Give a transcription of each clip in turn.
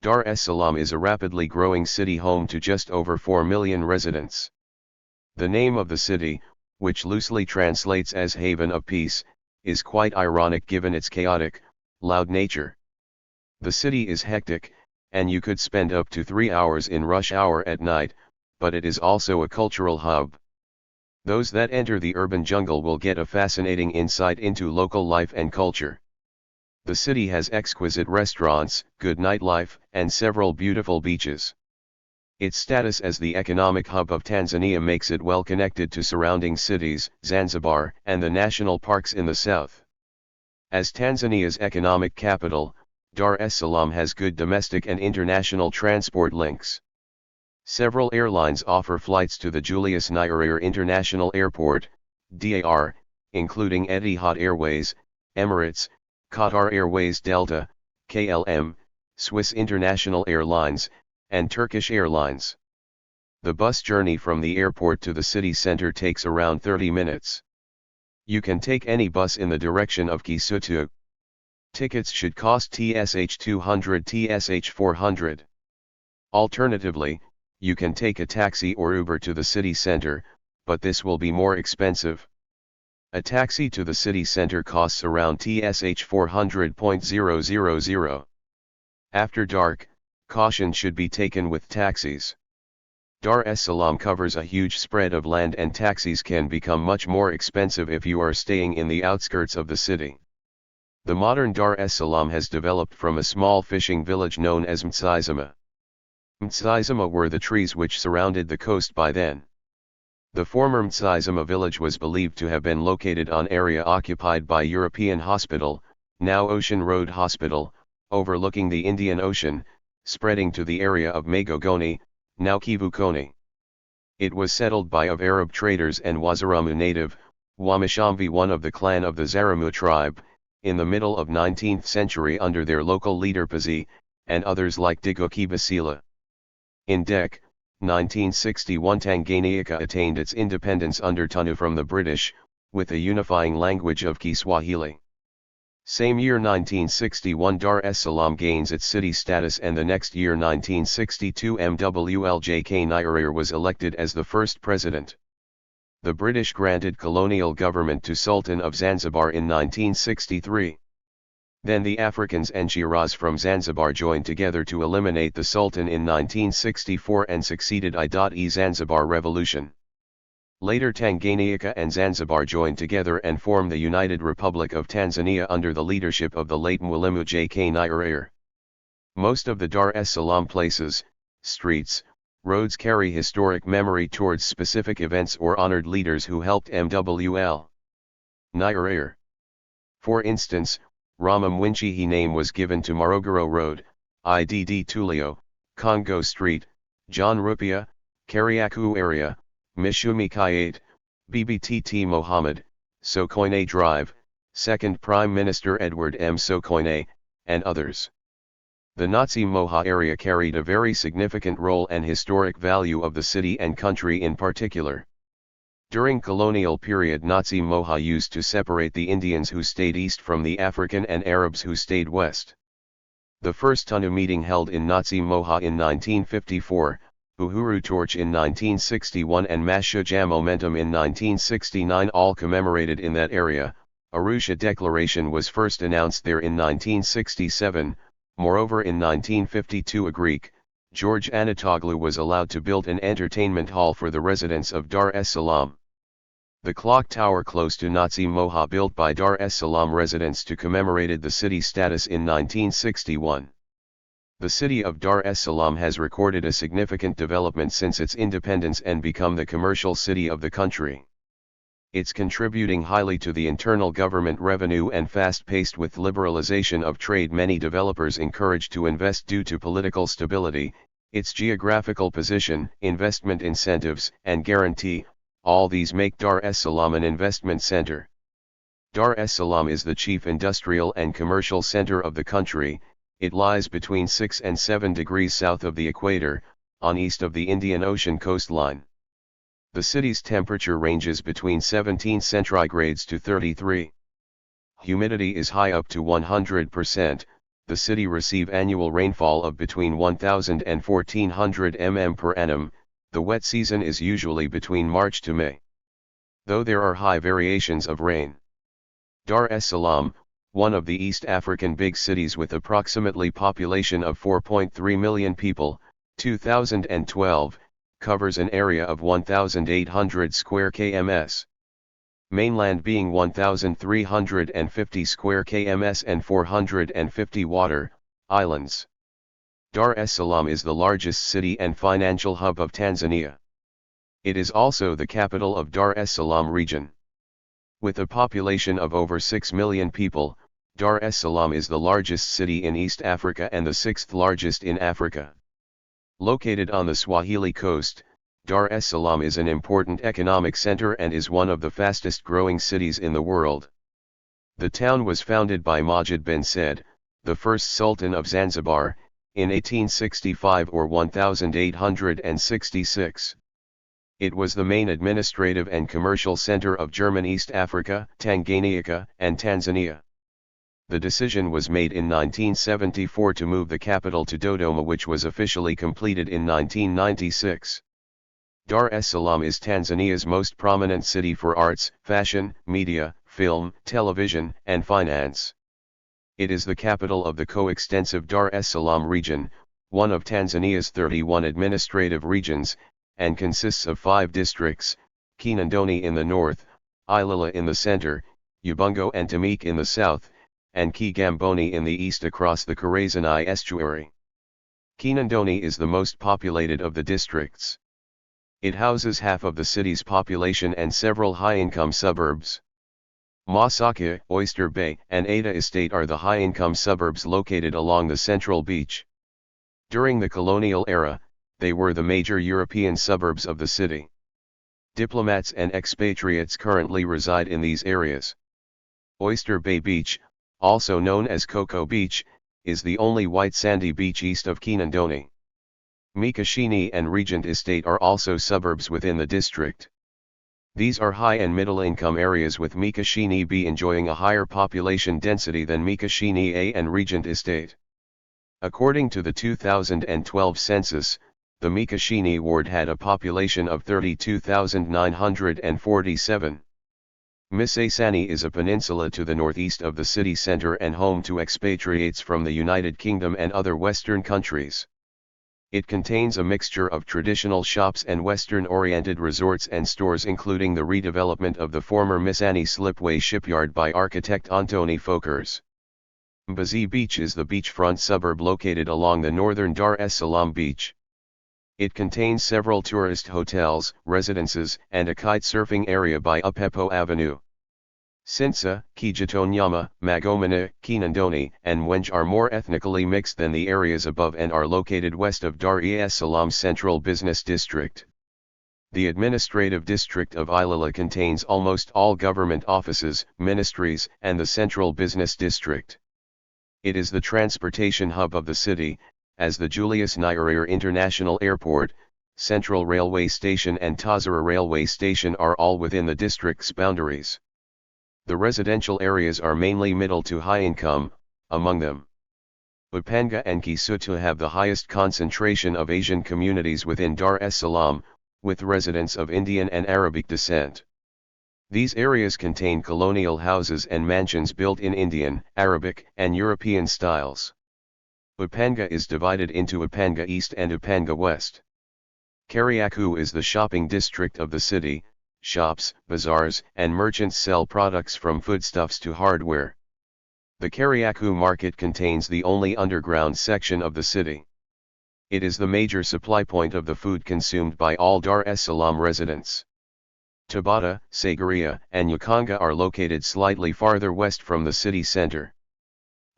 Dar es Salaam is a rapidly growing city home to just over 4 million residents. The name of the city, which loosely translates as Haven of Peace, is quite ironic given its chaotic, loud nature. The city is hectic, and you could spend up to 3 hours in rush hour at night, but it is also a cultural hub. Those that enter the urban jungle will get a fascinating insight into local life and culture. The city has exquisite restaurants, good nightlife, and several beautiful beaches. Its status as the economic hub of Tanzania makes it well connected to surrounding cities, Zanzibar, and the national parks in the south. As Tanzania's economic capital, Dar es Salaam has good domestic and international transport links. Several airlines offer flights to the Julius Nyerere International Airport, DAR, including Etihad Airways, Emirates, Qatar Airways Delta, KLM, Swiss International Airlines, and Turkish Airlines. The bus journey from the airport to the city center takes around 30 minutes. You can take any bus in the direction of Kisutu. Tickets should cost TSH 200 TSH 400. Alternatively, you can take a taxi or Uber to the city center, but this will be more expensive. A taxi to the city center costs around TSH 400.000. After dark, caution should be taken with taxis. Dar es Salaam covers a huge spread of land and taxis can become much more expensive if you are staying in the outskirts of the city. The modern Dar es Salaam has developed from a small fishing village known as Mtsizima. Mtsizima were the trees which surrounded the coast by then. The former Mtsizima village was believed to have been located on area occupied by European Hospital, now Ocean Road Hospital, overlooking the Indian Ocean, spreading to the area of Magogoni, now Kivukoni. It was settled by of Arab traders and Wazaramu native, Wamishamvi, one of the clan of the Zaramu tribe, in the middle of 19th century under their local leader Pazi, and others like Digoki Basila. In Dec. 1961 Tanganyika attained its independence under Tanu from the British, with a unifying language of Kiswahili. Same year 1961 Dar es Salaam gains its city status, and the next year 1962 MWLJK Nyerere was elected as the first president. The British granted colonial government to Sultan of Zanzibar in 1963. Then the Africans and Shiraz from Zanzibar joined together to eliminate the Sultan in 1964 and succeeded I.e. Zanzibar Revolution. Later Tanganyika and Zanzibar joined together and formed the United Republic of Tanzania under the leadership of the late Mwalimu J.K. Nyerere. Most of the Dar es Salaam places, streets, roads carry historic memory towards specific events or honored leaders who helped MWL. Nyerere. For instance, Rama Mwinchihi name was given to Morogoro Road, IDD Tulio, Congo Street, John Rupia, Kariakou area, Mishumi Kayate, BBTT Mohammed, Sokoine Drive, 2nd Prime Minister Edward M. Sokoine, and others. The Nazi Moha area carried a very significant role and historic value of the city and country in particular. During colonial period Nazi Moha used to separate the Indians who stayed east from the African and Arabs who stayed west. The first Tanu meeting held in Nazi Moha in 1954, Uhuru Torch in 1961 and Mashujaa Momentum in 1969 all commemorated in that area. Arusha Declaration was first announced there in 1967, moreover in 1952 a Greek, George Anatoglou was allowed to build an entertainment hall for the residents of Dar es Salaam. The clock tower close to Nazi Moha built by Dar es Salaam residents to commemorated the city status in 1961. The city of Dar es Salaam has recorded a significant development since its independence and become the commercial city of the country. It's contributing highly to the internal government revenue and fast-paced with liberalization of trade. Many developers encouraged to invest due to political stability, its geographical position, investment incentives, and guarantee. All these make Dar es Salaam an investment center. Dar es Salaam is the chief industrial and commercial center of the country. It lies between 6 and 7 degrees south of the equator, on east of the Indian Ocean coastline. The city's temperature ranges between 17 centigrades to 33. Humidity is high up to 100%, the city receive annual rainfall of between 1,000 and 1,400 mm per annum. The wet season is usually between March to May, though there are high variations of rain. Dar es Salaam, one of the East African big cities with approximately population of 4.3 million people, 2012, covers an area of 1,800 square kms. Mainland being 1,350 square kms and 450 water islands. Dar es Salaam is the largest city and financial hub of Tanzania. It is also the capital of Dar es Salaam Region. With a population of over 6 million people, Dar es Salaam is the largest city in East Africa and the sixth largest in Africa. Located on the Swahili coast, Dar es Salaam is an important economic center and is one of the fastest growing cities in the world. The town was founded by Majid bin Said, the first Sultan of Zanzibar, in 1865 or 1866. It was the main administrative and commercial center of German East Africa, Tanganyika, and Tanzania. The decision was made in 1974 to move the capital to Dodoma, which was officially completed in 1996. Dar es Salaam is Tanzania's most prominent city for arts, fashion, media, film, television, and finance. It is the capital of the coextensive Dar es Salaam region, one of Tanzania's 31 administrative regions, and consists of 5 districts: Kinondoni in the north, Ilala in the center, Ubungo and Temeke in the south, and Kigamboni in the east across the Kurasini estuary. Kinondoni is the most populated of the districts. It houses half of the city's population and several high-income suburbs. Masaka, Oyster Bay, and Ada Estate are the high-income suburbs located along the central beach. During the colonial era, they were the major European suburbs of the city. Diplomats and expatriates currently reside in these areas. Oyster Bay Beach, also known as Cocoa Beach, is the only white sandy beach east of Kinondoni. Mikashini and Regent Estate are also suburbs within the district. These are high and middle income areas, with Mikashini B enjoying a higher population density than Mikashini A and Regent Estate. According to the 2012 census, the Mikashini ward had a population of 32,947. Misesani is a peninsula to the northeast of the city center and home to expatriates from the United Kingdom and other Western countries. It contains a mixture of traditional shops and Western-oriented resorts and stores, including the redevelopment of the former Misani Slipway shipyard by architect Antoni Folkers. Mbazi Beach is the beachfront suburb located along the northern Dar es Salaam beach. It contains several tourist hotels, residences, and a kite-surfing area by Upepo Avenue. Sinsa, Kijitonyama, Magomana, Kinondoni, and Wenj are more ethnically mixed than the areas above and are located west of Dar es Salaam's central business district. The administrative district of Ilala contains almost all government offices, ministries, and the central business district. It is the transportation hub of the city, as the Julius Nyerere International Airport, Central Railway Station and Tazara Railway Station are all within the district's boundaries. The residential areas are mainly middle to high income, among them Upanga and Kisutu have the highest concentration of Asian communities within Dar es Salaam, with residents of Indian and Arabic descent. These areas contain colonial houses and mansions built in Indian, Arabic, and European styles. Upanga is divided into Upanga East and Upanga West. Kariakou is the shopping district of the city. Shops, bazaars, and merchants sell products from foodstuffs to hardware. The Kariakou market contains the only underground section of the city. It is the major supply point of the food consumed by all Dar es Salaam residents. Tabata, Sagaria, and Yakanga are located slightly farther west from the city center.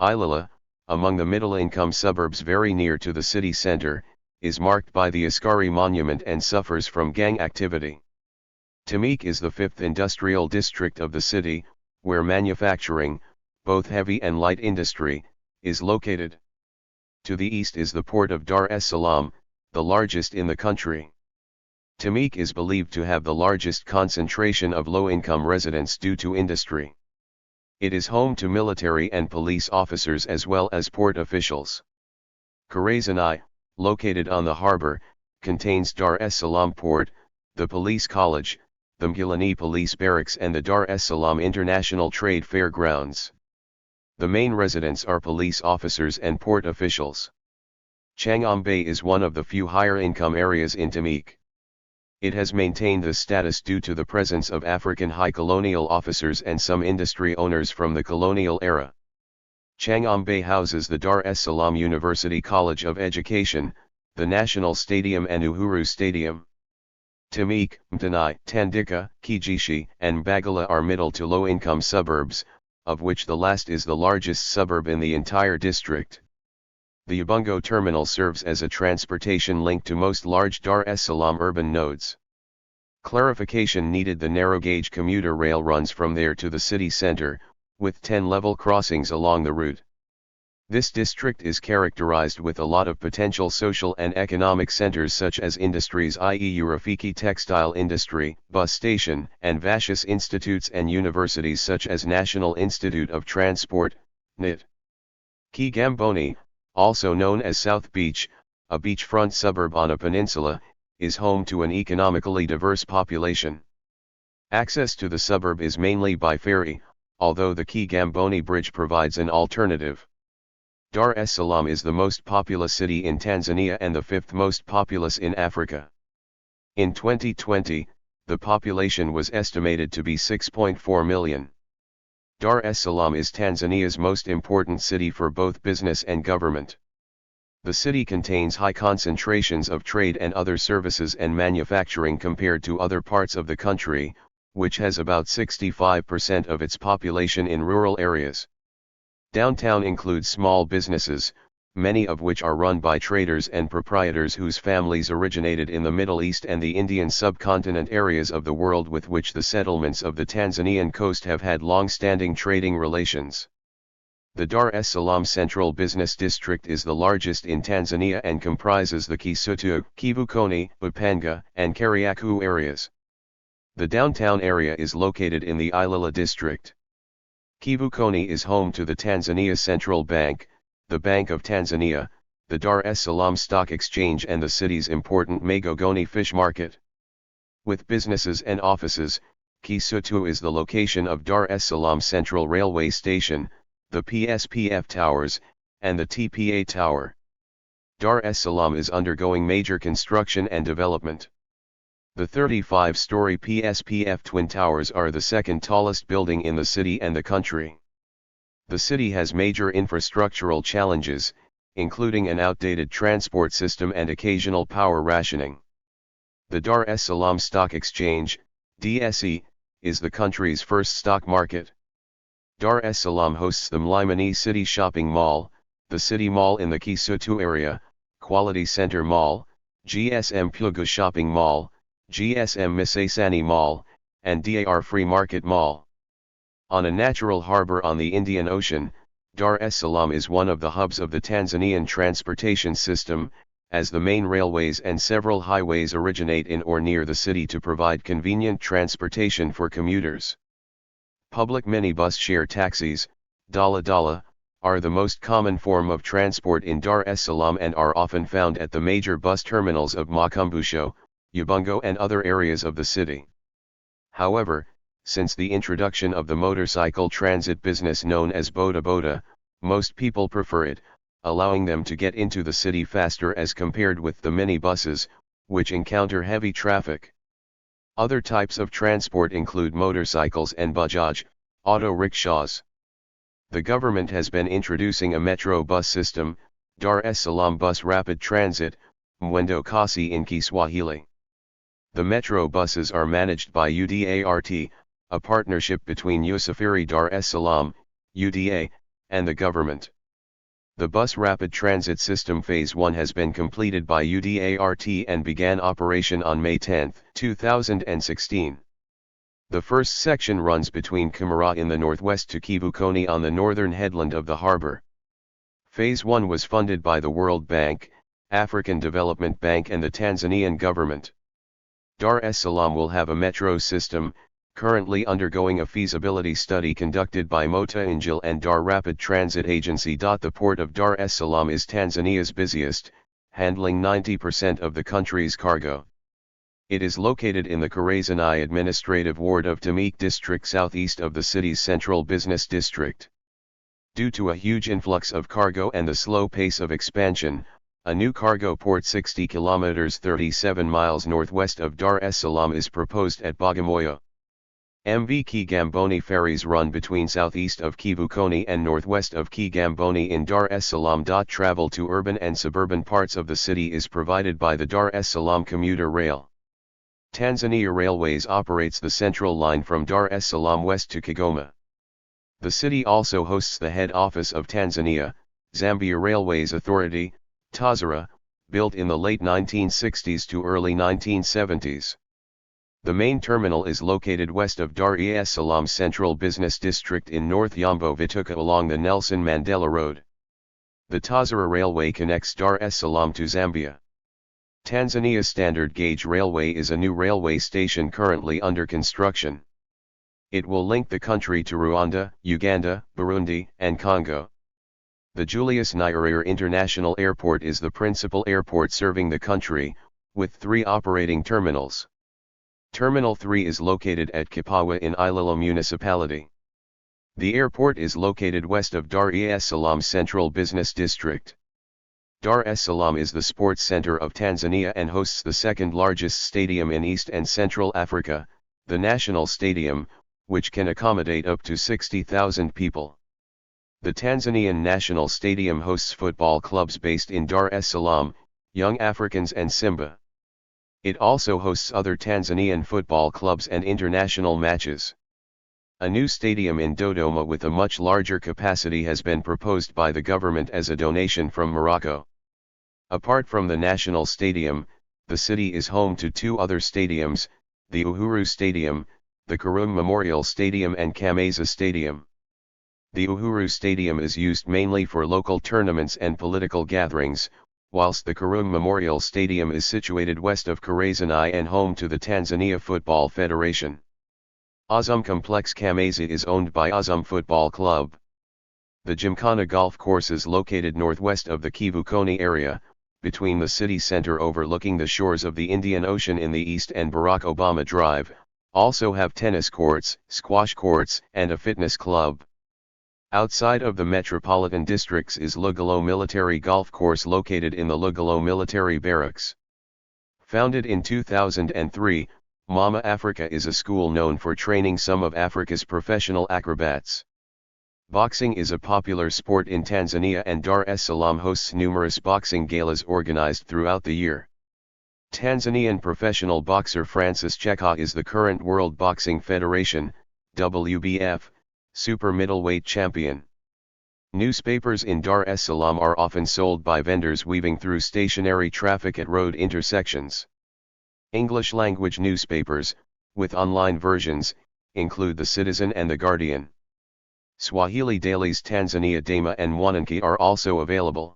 Ilala, among the middle-income suburbs very near to the city center, is marked by the Askari Monument and suffers from gang activity. Temeke is the fifth industrial district of the city, where manufacturing, both heavy and light industry, is located. To the east is the port of Dar es Salaam, the largest in the country. Temeke is believed to have the largest concentration of low-income residents due to industry. It is home to military and police officers as well as port officials. Kurasini, located on the harbor, contains Dar es Salaam Port, the Police College, the Mgilani Police Barracks and the Dar es Salaam International Trade Fair grounds. The main residents are police officers and port officials. Changombe is one of the few higher income areas in Temeke. It has maintained this status due to the presence of African high colonial officers and some industry owners from the colonial era. Changombe houses the Dar es Salaam University College of Education, the National Stadium and Uhuru Stadium. Temeke, Mtanai, Tanganyika, Kijishi, and Mbagala are middle to low-income suburbs, of which the last is the largest suburb in the entire district. The Ubungo terminal serves as a transportation link to most large Dar es Salaam urban nodes. Clarification needed: the narrow-gauge commuter rail runs from there to the city center, with 10 level crossings along the route. This district is characterized with a lot of potential social and economic centers such as industries, i.e. Urafiki textile industry, bus station, and various institutes and universities such as National Institute of Transport, NIT. Kigamboni, also known as South Beach, a beachfront suburb on a peninsula, is home to an economically diverse population. Access to the suburb is mainly by ferry, although the Kigamboni Bridge provides an alternative. Dar es Salaam is the most populous city in Tanzania and the 5th most populous in Africa. In 2020, the population was estimated to be 6.4 million. Dar es Salaam is Tanzania's most important city for both business and government. The city contains high concentrations of trade and other services and manufacturing compared to other parts of the country, which has about 65% of its population in rural areas. Downtown includes small businesses, many of which are run by traders and proprietors whose families originated in the Middle East and the Indian subcontinent, areas of the world with which the settlements of the Tanzanian coast have had long-standing trading relations. The Dar es Salaam Central Business District is the largest in Tanzania and comprises the Kisutu, Kivukoni, Upanga, and Kariakoo areas. The downtown area is located in the Ilala district. Kivukoni is home to the Tanzania Central Bank, the Bank of Tanzania, the Dar es Salaam Stock Exchange and the city's important Magogoni fish market. With businesses and offices, Kisutu is the location of Dar es Salaam Central Railway Station, the PSPF Towers, and the TPA Tower. Dar es Salaam is undergoing major construction and development. The 35-story PSPF Twin Towers are the second tallest building in the city and the country. The city has major infrastructural challenges, including an outdated transport system and occasional power rationing. The Dar es Salaam Stock Exchange, DSE, is the country's first stock market. Dar es Salaam hosts the Mlimani City Shopping Mall, the City Mall in the Kisutu area, Quality Center Mall, GSM Puga Shopping Mall, GSM Misesani Mall, and DAR Free Market Mall. On a natural harbor on the Indian Ocean, Dar es Salaam is one of the hubs of the Tanzanian transportation system, as the main railways and several highways originate in or near the city to provide convenient transportation for commuters. Public minibus share taxis, Dala Dala, are the most common form of transport in Dar es Salaam and are often found at the major bus terminals of Makumbusho, Ubungo and other areas of the city. However, since the introduction of the motorcycle transit business known as Boda Boda, most people prefer it, allowing them to get into the city faster as compared with the minibuses, which encounter heavy traffic. Other types of transport include motorcycles and bajaj, auto rickshaws. The government has been introducing a metro bus system, Dar es Salaam Bus Rapid Transit, Mwendo Kasi in Kiswahili. The metro buses are managed by UDART, a partnership between Usafiri Dar es Salaam, UDA, and the government. The Bus Rapid Transit System Phase 1 has been completed by UDART and began operation on May 10, 2016. The first section runs between Kimara in the northwest to Kivukoni on the northern headland of the harbor. Phase 1 was funded by the World Bank, African Development Bank and the Tanzanian government. Dar es Salaam will have a metro system, currently undergoing a feasibility study conducted by Mota Injil and Dar Rapid Transit Agency. The port of Dar es Salaam is Tanzania's busiest, handling 90% of the country's cargo. It is located in the Kurasini administrative ward of Temeke district, southeast of the city's central business district. Due to a huge influx of cargo and the slow pace of expansion, a new cargo port 60 kilometers 37 miles northwest of Dar es Salaam is proposed at Bagamoyo. MV Kigamboni ferries run between southeast of Kivukoni and northwest of Kigamboni in Dar es Salaam. Travel to urban and suburban parts of the city is provided by the Dar es Salaam commuter rail. Tanzania Railways operates the central line from Dar es Salaam west to Kigoma. The city also hosts the head office of Tanzania, Zambia Railways Authority, TAZARA, built in the late 1960s to early 1970s. The main terminal is located west of Dar es Salaam Central Business District in North Yambo Vituka along the Nelson Mandela Road. The TAZARA Railway connects Dar es Salaam to Zambia. Tanzania Standard Gauge Railway is a new railway station currently under construction. It will link the country to Rwanda, Uganda, Burundi, and Congo. The Julius Nyerere International Airport is the principal airport serving the country, with 3 operating terminals. Terminal 3 is located at Kipawa in Ilala Municipality. The airport is located west of Dar es Salaam Central Business District. Dar es Salaam is the sports center of Tanzania and hosts the second largest stadium in East and Central Africa, the National Stadium, which can accommodate up to 60,000 people. The Tanzanian National Stadium hosts football clubs based in Dar es Salaam, Young Africans and Simba. It also hosts other Tanzanian football clubs and international matches. A new stadium in Dodoma with a much larger capacity has been proposed by the government as a donation from Morocco. Apart from the National Stadium, the city is home to 2 other stadiums, the Uhuru Stadium, the Karume Memorial Stadium and Kameza Stadium. The Uhuru Stadium is used mainly for local tournaments and political gatherings, whilst the Karume Memorial Stadium is situated west of Kurasini and home to the Tanzania Football Federation. Azam Complex Kameza is owned by Azam Football Club. The Gymkhana Golf Course is located northwest of the Kivukoni area, between the city center overlooking the shores of the Indian Ocean in the east and Barack Obama Drive, also have tennis courts, squash courts, and a fitness club. Outside of the metropolitan districts is Lugalo Military Golf Course located in the Lugalo Military Barracks. Founded in 2003, Mama Africa is a school known for training some of Africa's professional acrobats. Boxing is a popular sport in Tanzania and Dar es Salaam hosts numerous boxing galas organized throughout the year. Tanzanian professional boxer Francis Cheka is the current World Boxing Federation, WBF, super middleweight champion. Newspapers in Dar es Salaam are often sold by vendors weaving through stationary traffic at road intersections. English language newspapers, with online versions, include The Citizen and The Guardian. Swahili dailies Tanzania Daima and Mwananchi are also available.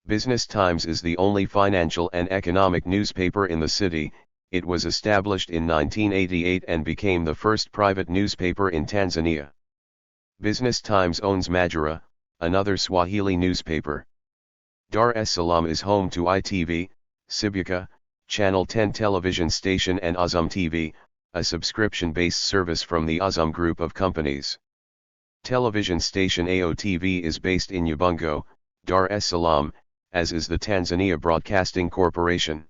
Business Times is the only financial and economic newspaper in the city. It was established in 1988 and became the first private newspaper in Tanzania. Business Times owns Majira, another Swahili newspaper. Dar es Salaam is home to ITV, Sibuka, Channel 10 television station and Azam TV, a subscription-based service from the Azam Group of companies. Television station AOTV is based in Ubungo, Dar es Salaam, as is the Tanzania Broadcasting Corporation.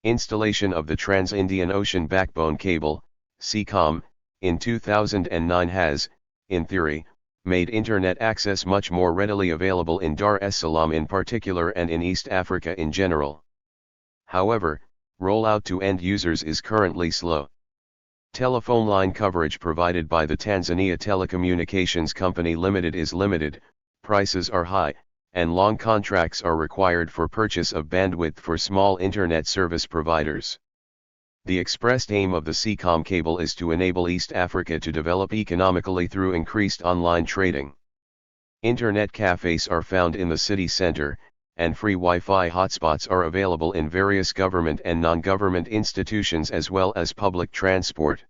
Installation of the Trans-Indian Ocean Backbone Cable, SEACOM, in 2009 has, in theory, made Internet access much more readily available in Dar es Salaam in particular and in East Africa in general. However, rollout to end users is currently slow. Telephone line coverage provided by the Tanzania Telecommunications Company Limited is limited, prices are high, and long contracts are required for purchase of bandwidth for small internet service providers. The expressed aim of the SEACOM cable is to enable East Africa to develop economically through increased online trading. Internet cafes are found in the city center, and free Wi-Fi hotspots are available in various government and non-government institutions as well as public transport.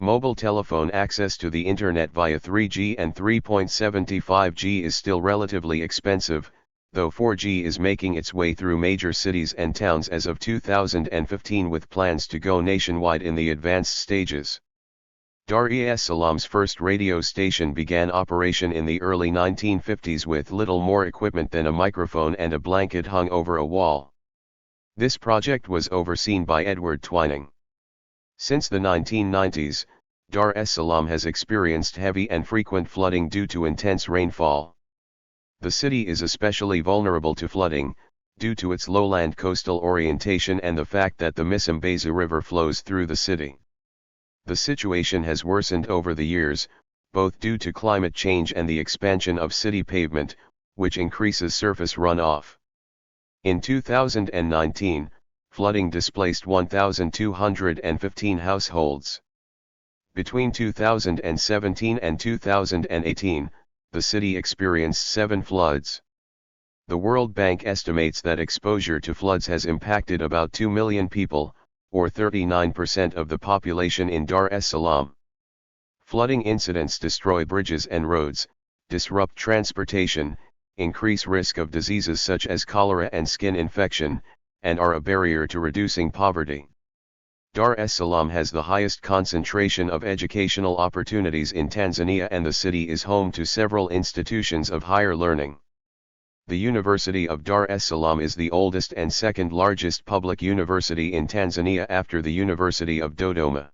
Mobile telephone access to the internet via 3G and 3.75G is still relatively expensive, though 4G is making its way through major cities and towns as of 2015 with plans to go nationwide in the advanced stages. Dar es Salaam's first radio station began operation in the early 1950s with little more equipment than a microphone and a blanket hung over a wall. This project was overseen by Edward Twining. Since the 1990s, Dar es Salaam has experienced heavy and frequent flooding due to intense rainfall. The city is especially vulnerable to flooding, due to its lowland coastal orientation and the fact that the Msimbazi River flows through the city. The situation has worsened over the years, both due to climate change and the expansion of city pavement, which increases surface runoff. In 2019, flooding displaced 1,215 households. Between 2017 and 2018, the city experienced 7 floods. The World Bank estimates that exposure to floods has impacted about 2 million people, or 39% of the population in Dar es Salaam. Flooding incidents destroy bridges and roads, disrupt transportation, increase risk of diseases such as cholera and skin infection, and are a barrier to reducing poverty. Dar es Salaam has the highest concentration of educational opportunities in Tanzania, and the city is home to several institutions of higher learning. The University of Dar es Salaam is the oldest and second largest public university in Tanzania after the University of Dodoma.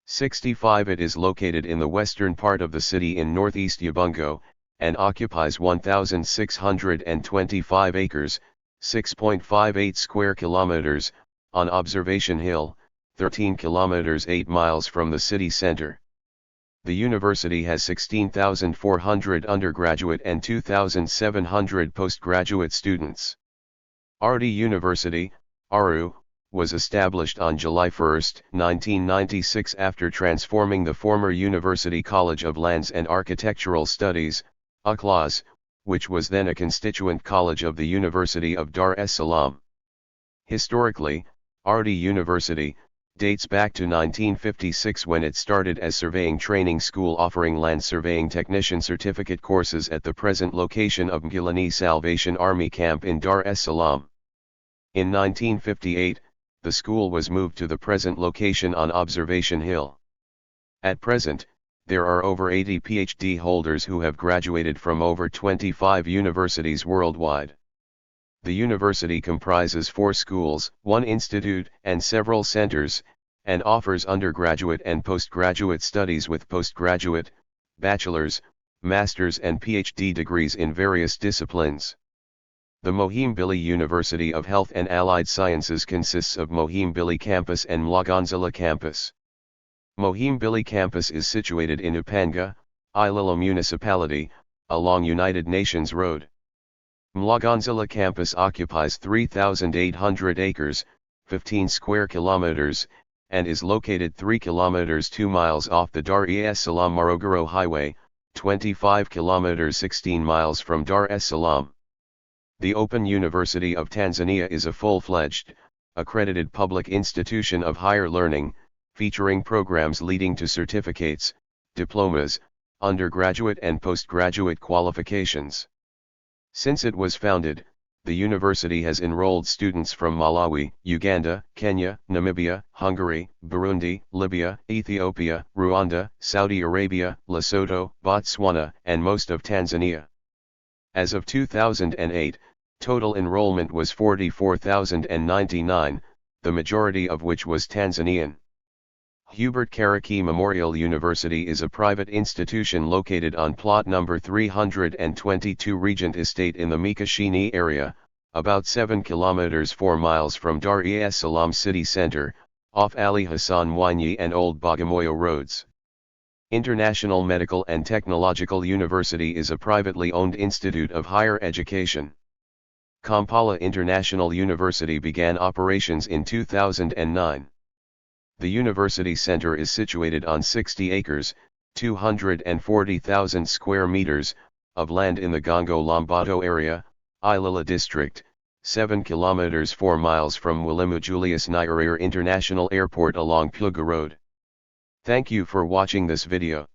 65 It is located in the western part of the city in northeast Ubungo, and occupies 1,625 acres, 6.58 square kilometers, on Observation Hill, 13 kilometers 8 miles from the city center. The university has 16,400 undergraduate and 2,700 postgraduate students. Ardi University, ARU, was established on July 1, 1996 after transforming the former University College of Lands and Architectural Studies, UCLAS, which was then a constituent college of the University of Dar es Salaam. Historically, Ardi University dates back to 1956 when it started as surveying training school offering land surveying technician certificate courses at the present location of Mgilani Salvation Army Camp in Dar es Salaam. In 1958, the school was moved to the present location on Observation Hill. At present, there are over 80 PhD holders who have graduated from over 25 universities worldwide. The university comprises 4 schools, 1 institute, and several centers, and offers undergraduate and postgraduate studies with postgraduate, bachelor's, master's and PhD degrees in various disciplines. The Muhimbili University of Health and Allied Sciences consists of Muhimbili Campus and Mloganzila Campus. Muhimbili Campus is situated in Upanga, Ilala Municipality, along United Nations Road. Mloganzila Campus occupies 3,800 acres, 15 square kilometers, and is located 3 kilometers 2 miles off the Dar es Salaam Morogoro Highway, 25 kilometers 16 miles from Dar es Salaam. The Open University of Tanzania is a full-fledged, accredited public institution of higher learning, featuring programs leading to certificates, diplomas, undergraduate and postgraduate qualifications. Since it was founded, the university has enrolled students from Malawi, Uganda, Kenya, Namibia, Hungary, Burundi, Libya, Ethiopia, Rwanda, Saudi Arabia, Lesotho, Botswana, and most of Tanzania. As of 2008, total enrollment was 44,099, the majority of which was Tanzanian. Hubert Karaki Memorial University is a private institution located on plot number 322 Regent Estate in the Mikashini area, about 7 kilometers 4 miles from Dar es Salaam city center, off Ali Hassan Mwinyi and Old Bagamoyo roads. International Medical and Technological University is a privately owned institute of higher education. Kampala International University began operations in 2009. The university center is situated on 60 acres, 240,000 square meters, of land in the Gongo Lombato area, Ilala district, 7 kilometers 4 miles from Mwalimu Julius Nyerere International Airport along Puga Road. Thank you for watching this video.